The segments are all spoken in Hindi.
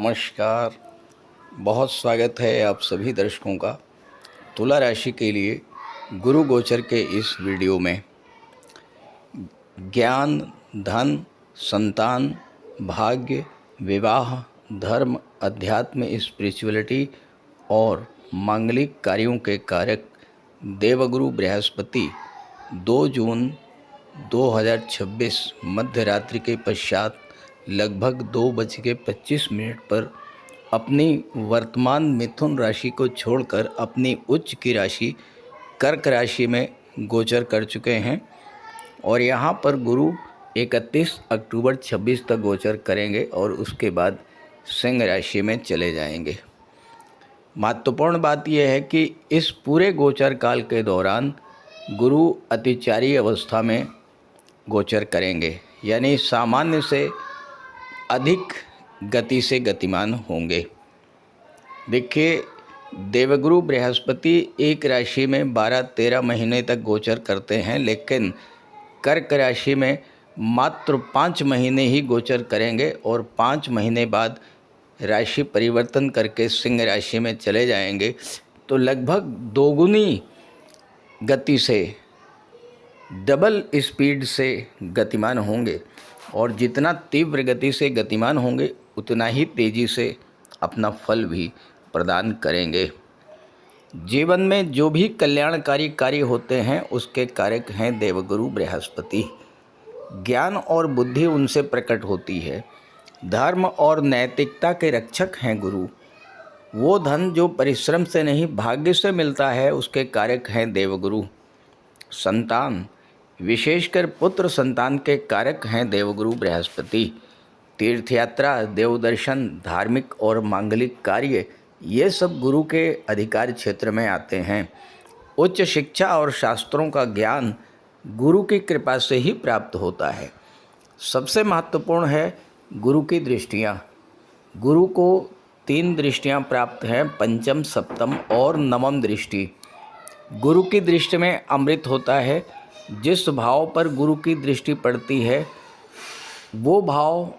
नमस्कार। बहुत स्वागत है आप सभी दर्शकों का तुला राशि के लिए गुरु गोचर के इस वीडियो में। ज्ञान, धन, संतान, भाग्य, विवाह, धर्म, अध्यात्म, स्पिरिचुअलिटी और मांगलिक कार्यों के कारक देवगुरु बृहस्पति 2 जून 2026 मध्य रात्रि के पश्चात लगभग 2:25 पर अपनी वर्तमान मिथुन राशि को छोड़कर अपनी उच्च की राशि कर्क राशि में गोचर कर चुके हैं और यहाँ पर गुरु 31 अक्टूबर 26 तक गोचर करेंगे और उसके बाद सिंह राशि में चले जाएंगे। महत्वपूर्ण बात यह है कि इस पूरे गोचर काल के दौरान गुरु अतिचारी अवस्था में गोचर करेंगे, यानी सामान्य से अधिक गति से गतिमान होंगे। देखिए, देवगुरु बृहस्पति एक राशि में 12-13 महीने तक गोचर करते हैं, लेकिन कर्क राशि में मात्र 5 महीने ही गोचर करेंगे और 5 महीने बाद राशि परिवर्तन करके सिंह राशि में चले जाएंगे। तो लगभग दोगुनी गति से, डबल स्पीड से गतिमान होंगे और जितना तीव्र गति से गतिमान होंगे उतना ही तेज़ी से अपना फल भी प्रदान करेंगे। जीवन में जो भी कल्याणकारी कार्य होते हैं उसके कारक हैं देवगुरु बृहस्पति। ज्ञान और बुद्धि उनसे प्रकट होती है। धर्म और नैतिकता के रक्षक हैं गुरु। वो धन जो परिश्रम से नहीं भाग्य से मिलता है उसके कारक हैं देवगुरु। संतान, विशेषकर पुत्र संतान के कारक हैं देवगुरु बृहस्पति। तीर्थयात्रा, देवदर्शन, धार्मिक और मांगलिक कार्य, ये सब गुरु के अधिकार क्षेत्र में आते हैं। उच्च शिक्षा और शास्त्रों का ज्ञान गुरु की कृपा से ही प्राप्त होता है। सबसे महत्वपूर्ण है गुरु की दृष्टियाँ। गुरु को 3 दृष्टियाँ प्राप्त हैं, पंचम, सप्तम और नवम दृष्टि। गुरु की दृष्टि में अमृत होता है। जिस भाव पर गुरु की दृष्टि पड़ती है वो भाव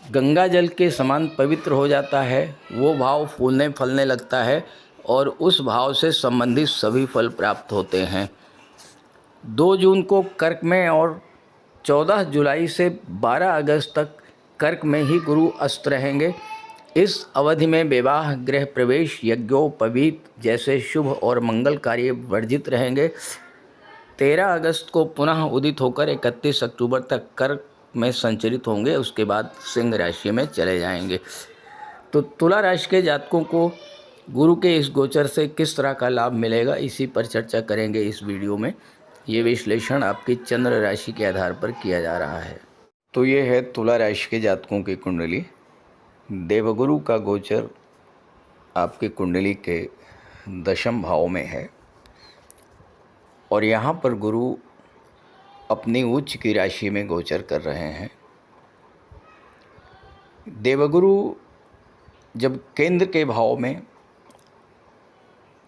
गंगा जल के समान पवित्र हो जाता है। वो भाव फूलने फलने लगता है और उस भाव से संबंधित सभी फल प्राप्त होते हैं। 2 जून को कर्क में और 14 जुलाई से 12 अगस्त तक कर्क में ही गुरु अस्त रहेंगे। इस अवधि में विवाह, गृह प्रवेश, यज्ञोपवीत जैसे शुभ और मंगल कार्य वर्जित रहेंगे। 13 अगस्त को पुनः उदित होकर 31 अक्टूबर तक कर्क में संचरित होंगे, उसके बाद सिंह राशि में चले जाएंगे। तो तुला राशि के जातकों को गुरु के इस गोचर से किस तरह का लाभ मिलेगा, इसी पर चर्चा करेंगे इस वीडियो में। ये विश्लेषण आपकी चंद्र राशि के आधार पर किया जा रहा है। तो ये है तुला राशि के जातकों की कुंडली। देवगुरु का गोचर आपकी कुंडली के 10वें भाव में है और यहाँ पर गुरु अपनी उच्च की राशि में गोचर कर रहे हैं। देवगुरु जब केंद्र के भाव में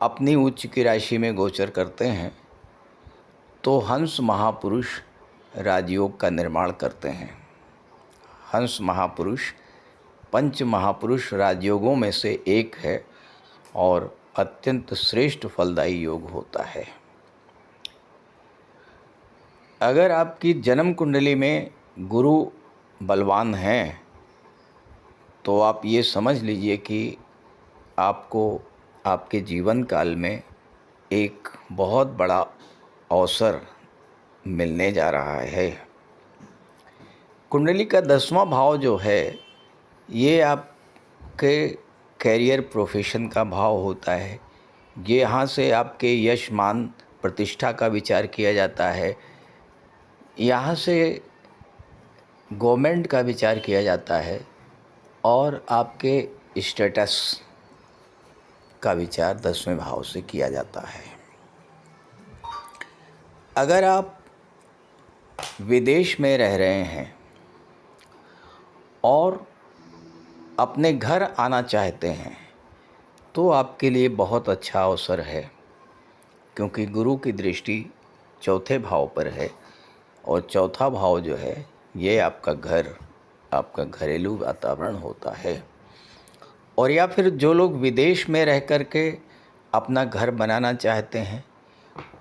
अपनी उच्च की राशि में गोचर करते हैं तो हंस महापुरुष राजयोग का निर्माण करते हैं। हंस महापुरुष पंच महापुरुष राजयोगों में से एक है और अत्यंत श्रेष्ठ फलदायी योग होता है। अगर आपकी जन्म कुंडली में गुरु बलवान हैं तो आप ये समझ लीजिए कि आपको आपके जीवन काल में एक बहुत बड़ा अवसर मिलने जा रहा है। कुंडली का 10वां भाव जो है ये आपके कैरियर प्रोफेशन का भाव होता है। ये यहाँ से आपके यश, मान, प्रतिष्ठा का विचार किया जाता है। यहाँ से गवर्नमेंट का विचार किया जाता है और आपके स्टेटस का विचार 10वें भाव से किया जाता है। अगर आप विदेश में रह रहे हैं और अपने घर आना चाहते हैं तो आपके लिए बहुत अच्छा अवसर है, क्योंकि गुरु की दृष्टि 4थे भाव पर है और 4था भाव जो है ये आपका घर आपका घरेलू वातावरण होता है। और या फिर जो लोग विदेश में रह कर के अपना घर बनाना चाहते हैं,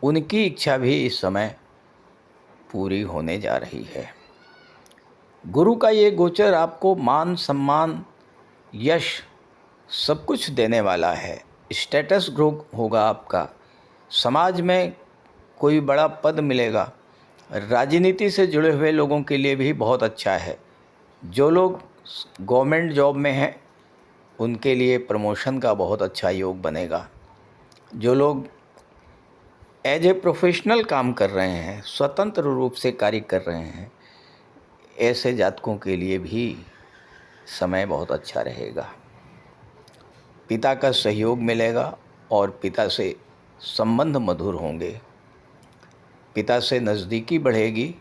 उनकी इच्छा भी इस समय पूरी होने जा रही है। गुरु का ये गोचर आपको मान सम्मान, यश सब कुछ देने वाला है। स्टेटस ग्रो होगा आपका, समाज में कोई बड़ा पद मिलेगा। राजनीति से जुड़े हुए लोगों के लिए भी बहुत अच्छा है। जो लोग गवर्नमेंट जॉब में हैं उनके लिए प्रमोशन का बहुत अच्छा योग बनेगा। जो लोग एज ए प्रोफेशनल काम कर रहे हैं, स्वतंत्र रूप से कार्य कर रहे हैं, ऐसे जातकों के लिए भी समय बहुत अच्छा रहेगा। पिता का सहयोग मिलेगा और पिता से संबंध मधुर होंगे। पिता से नज़दीकी बढ़ेगी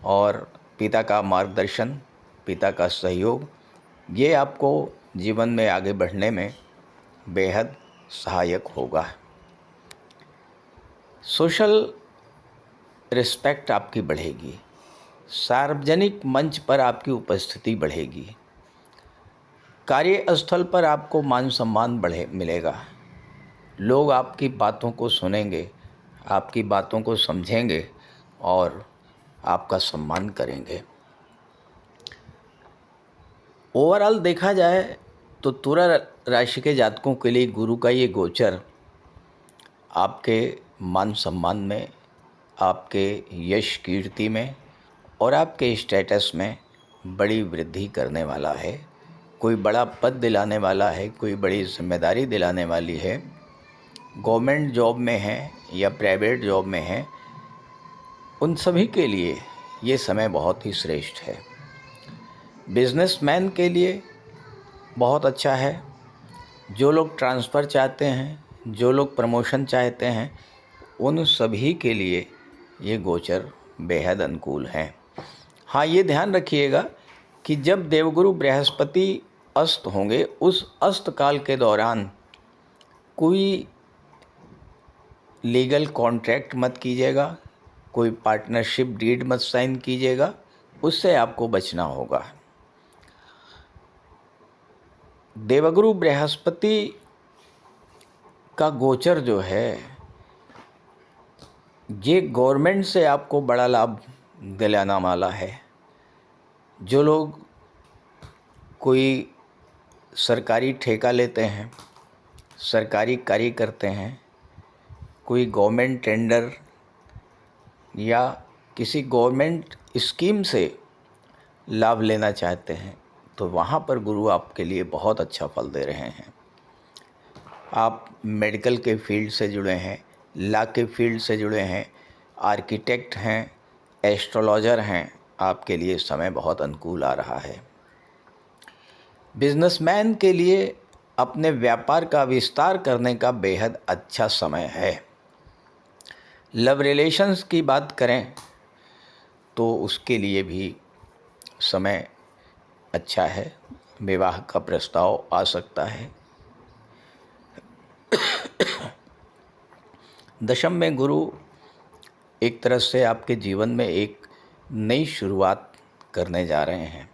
और पिता का मार्गदर्शन, पिता का सहयोग, ये आपको जीवन में आगे बढ़ने में बेहद सहायक होगा। सोशल रिस्पेक्ट आपकी बढ़ेगी। सार्वजनिक मंच पर आपकी उपस्थिति बढ़ेगी। कार्यस्थल पर आपको मान सम्मान मिलेगा। लोग आपकी बातों को सुनेंगे, आपकी बातों को समझेंगे और आपका सम्मान करेंगे। ओवरऑल देखा जाए तो तुला राशि के जातकों के लिए गुरु का ये गोचर आपके मान सम्मान में, आपके यश कीर्ति में और आपके स्टेटस में बड़ी वृद्धि करने वाला है। कोई बड़ा पद दिलाने वाला है, कोई बड़ी जिम्मेदारी दिलाने वाली है। गवर्नमेंट जॉब में है या प्राइवेट जॉब में है, उन सभी के लिए ये समय बहुत ही श्रेष्ठ है। बिजनेसमैन के लिए बहुत अच्छा है। जो लोग ट्रांसफ़र चाहते हैं, जो लोग प्रमोशन चाहते हैं, उन सभी के लिए ये गोचर बेहद अनुकूल है। हाँ, ये ध्यान रखिएगा कि जब देवगुरु बृहस्पति अस्त होंगे, उस अस्त काल के दौरान कोई लीगल कॉन्ट्रैक्ट मत कीजिएगा, कोई पार्टनरशिप डीड मत साइन कीजिएगा, उससे आपको बचना होगा। देवगुरु बृहस्पति का गोचर जो है, ये गवर्नमेंट से आपको बड़ा लाभ दिलाना वाला है। जो लोग कोई सरकारी ठेका लेते हैं, सरकारी कार्य करते हैं, कोई गवर्नमेंट टेंडर या किसी गवर्नमेंट स्कीम से लाभ लेना चाहते हैं, तो वहाँ पर गुरु आपके लिए बहुत अच्छा फल दे रहे हैं। आप मेडिकल के फील्ड से जुड़े हैं, लॉ के फील्ड से जुड़े हैं, आर्किटेक्ट हैं, एस्ट्रोलॉजर हैं, आपके लिए समय बहुत अनुकूल आ रहा है। बिजनेसमैन के लिए अपने व्यापार का विस्तार करने का बेहद अच्छा समय है। लव रिलेशंस की बात करें तो उसके लिए भी समय अच्छा है। विवाह का प्रस्ताव आ सकता है। दशम में गुरु एक तरह से आपके जीवन में एक नई शुरुआत करने जा रहे हैं।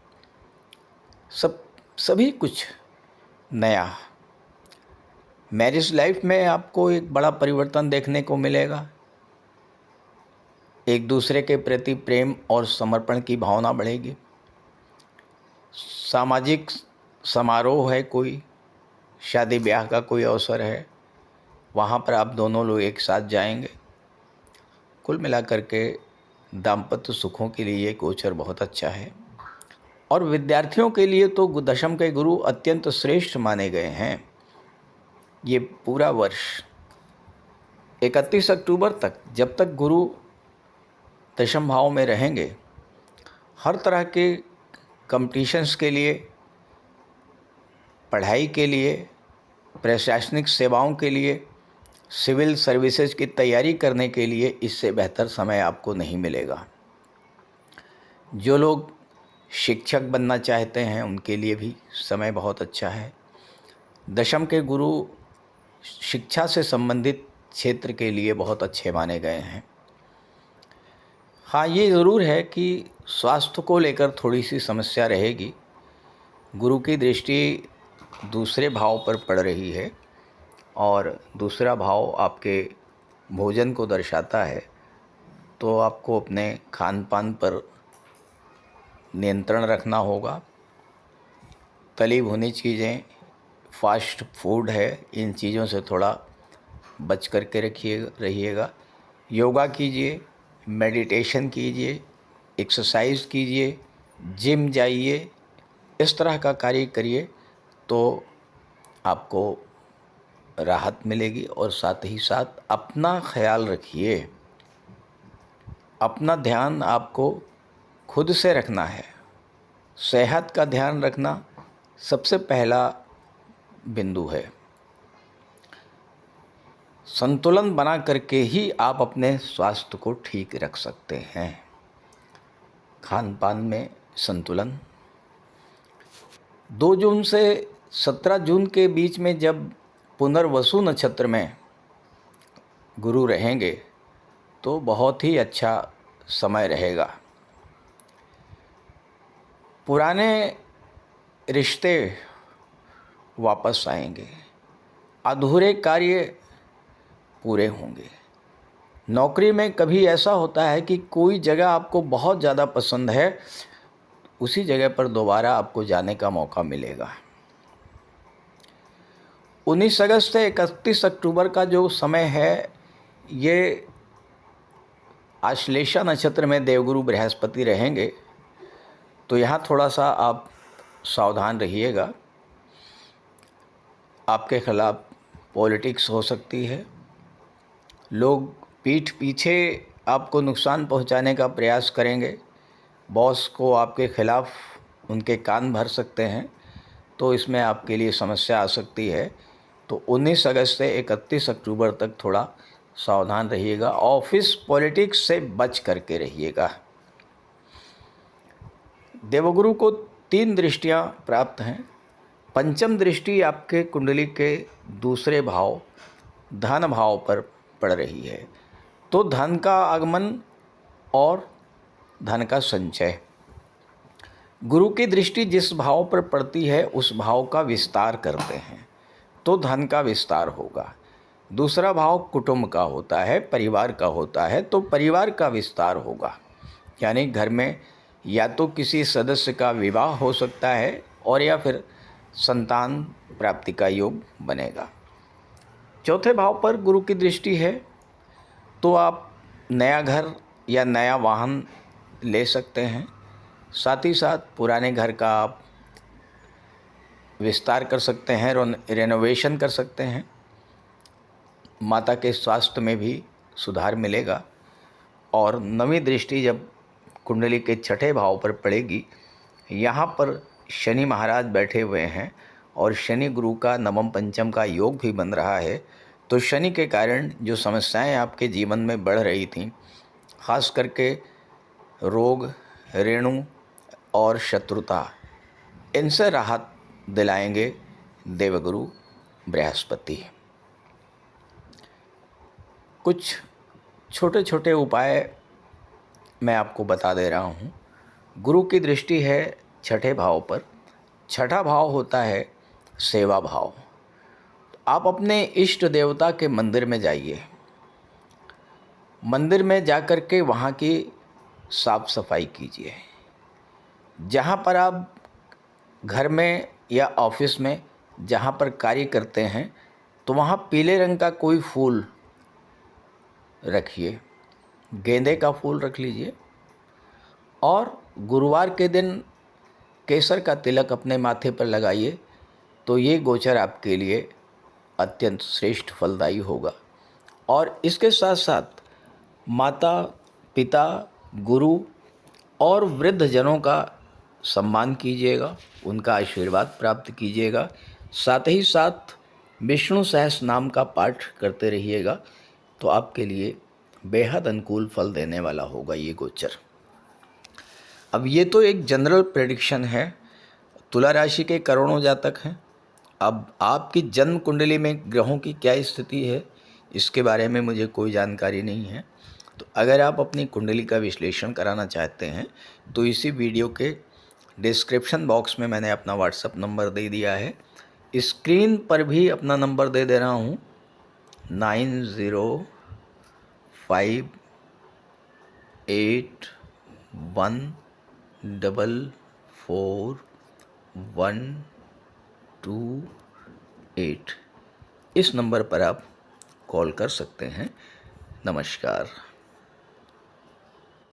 सभी कुछ नया। मैरिज लाइफ में आपको एक बड़ा परिवर्तन देखने को मिलेगा। एक दूसरे के प्रति प्रेम और समर्पण की भावना बढ़ेगी। सामाजिक समारोह है, कोई शादी ब्याह का कोई अवसर है, वहाँ पर आप दोनों लोग एक साथ जाएंगे। कुल मिलाकर के दाम्पत्य सुखों के लिए ये गोचर बहुत अच्छा है। और विद्यार्थियों के लिए तो दशम के गुरु अत्यंत श्रेष्ठ माने गए हैं। ये पूरा वर्ष 31 अक्टूबर तक, जब तक गुरु दशम भाव में रहेंगे, हर तरह के कॉम्पिटिशन्स के लिए, पढ़ाई के लिए, प्रशासनिक सेवाओं के लिए, सिविल सर्विसेज की तैयारी करने के लिए इससे बेहतर समय आपको नहीं मिलेगा। जो लोग शिक्षक बनना चाहते हैं उनके लिए भी समय बहुत अच्छा है। दशम के गुरु शिक्षा से संबंधित क्षेत्र के लिए बहुत अच्छे माने गए हैं। हाँ, ये ज़रूर है कि स्वास्थ्य को लेकर थोड़ी सी समस्या रहेगी। गुरु की दृष्टि दूसरे भाव पर पड़ रही है और दूसरा भाव आपके भोजन को दर्शाता है, तो आपको अपने खान पान पर नियंत्रण रखना होगा। तली भुनी चीज़ें, फास्ट फूड है, इन चीज़ों से थोड़ा बच कर के रहिएगा। योगा कीजिए, मेडिटेशन कीजिए, एक्सरसाइज कीजिए, जिम जाइए, इस तरह का कार्य करिए तो आपको राहत मिलेगी। और साथ ही साथ अपना ख्याल रखिए। अपना ध्यान आपको खुद से रखना है। सेहत का ध्यान रखना सबसे पहला बिंदु है। संतुलन बना करके ही आप अपने स्वास्थ्य को ठीक रख सकते हैं। खान पान में संतुलन। 2 जून से 17 जून के बीच में जब पुनर्वसु नक्षत्र में गुरु रहेंगे तो बहुत ही अच्छा समय रहेगा। पुराने रिश्ते वापस आएंगे, अधूरे कार्य पूरे होंगे। नौकरी में कभी ऐसा होता है कि कोई जगह आपको बहुत ज़्यादा पसंद है, उसी जगह पर दोबारा आपको जाने का मौका मिलेगा। 19 अगस्त से 31 अक्टूबर का जो समय है, ये आश्लेषा नक्षत्र में देवगुरु बृहस्पति रहेंगे, तो यहाँ थोड़ा सा आप सावधान रहिएगा। आपके खिलाफ पॉलिटिक्स हो सकती है। लोग पीठ पीछे आपको नुकसान पहुंचाने का प्रयास करेंगे। बॉस को आपके खिलाफ उनके कान भर सकते हैं, तो इसमें आपके लिए समस्या आ सकती है। तो 19 अगस्त से 31 अक्टूबर तक थोड़ा सावधान रहिएगा। ऑफिस पॉलिटिक्स से बच करके रहिएगा। देवगुरु को 3 दृष्टियां प्राप्त हैं। पंचम दृष्टि आपके कुंडली के दूसरे भाव धन भाव पर पड़ रही है, तो धन का आगमन और धन का संचय। गुरु की दृष्टि जिस भाव पर पड़ती है उस भाव का विस्तार करते हैं, तो धन का विस्तार होगा। दूसरा भाव कुटुंब का होता है, परिवार का होता है, तो परिवार का विस्तार होगा। यानी घर में या तो किसी सदस्य का विवाह हो सकता है और या फिर संतान प्राप्ति का योग बनेगा। चौथे भाव पर गुरु की दृष्टि है तो आप नया घर या नया वाहन ले सकते हैं। साथ ही साथ पुराने घर का आप विस्तार कर सकते हैं, रेनोवेशन कर सकते हैं। माता के स्वास्थ्य में भी सुधार मिलेगा। और नवीं दृष्टि जब कुंडली के छठे भाव पर पड़ेगी, यहाँ पर शनि महाराज बैठे हुए हैं और शनि गुरु का नवम पंचम का योग भी बन रहा है। तो शनि के कारण जो समस्याएं आपके जीवन में बढ़ रही थीं, खास करके रोग, ऋणु और शत्रुता, इनसे राहत दिलाएंगे देवगुरु बृहस्पति। कुछ छोटे छोटे उपाय मैं आपको बता दे रहा हूँ। गुरु की दृष्टि है छठे भाव पर। छठा भाव होता है सेवा भाव। आप अपने इष्ट देवता के मंदिर में जाइए। मंदिर में जाकर के वहाँ की साफ सफाई कीजिए। जहाँ पर आप घर में या ऑफिस में जहाँ पर कार्य करते हैं, तो वहाँ पीले रंग का कोई फूल रखिए। गेंदे का फूल रख लीजिए। और गुरुवार के दिन केसर का तिलक अपने माथे पर लगाइए, तो ये गोचर आपके लिए अत्यंत श्रेष्ठ फलदायी होगा। और इसके साथ साथ माता, पिता, गुरु और वृद्ध जनों का सम्मान कीजिएगा, उनका आशीर्वाद प्राप्त कीजिएगा। साथ ही साथ विष्णु सहस्त्र नाम का पाठ करते रहिएगा, तो आपके लिए बेहद अनुकूल फल देने वाला होगा ये गोचर। अब ये तो एक जनरल प्रेडिक्शन है। तुला राशि के करोड़ों जातक हैं। अब आपकी जन्म कुंडली में ग्रहों की क्या स्थिति है, इसके बारे में मुझे कोई जानकारी नहीं है। तो अगर आप अपनी कुंडली का विश्लेषण कराना चाहते हैं तो इसी वीडियो के डिस्क्रिप्शन बॉक्स में मैंने अपना व्हाट्सएप नंबर दे दिया है। स्क्रीन पर भी अपना नंबर दे दे रहा हूँ 9058144128। इस नंबर पर आप कॉल कर सकते हैं। नमस्कार।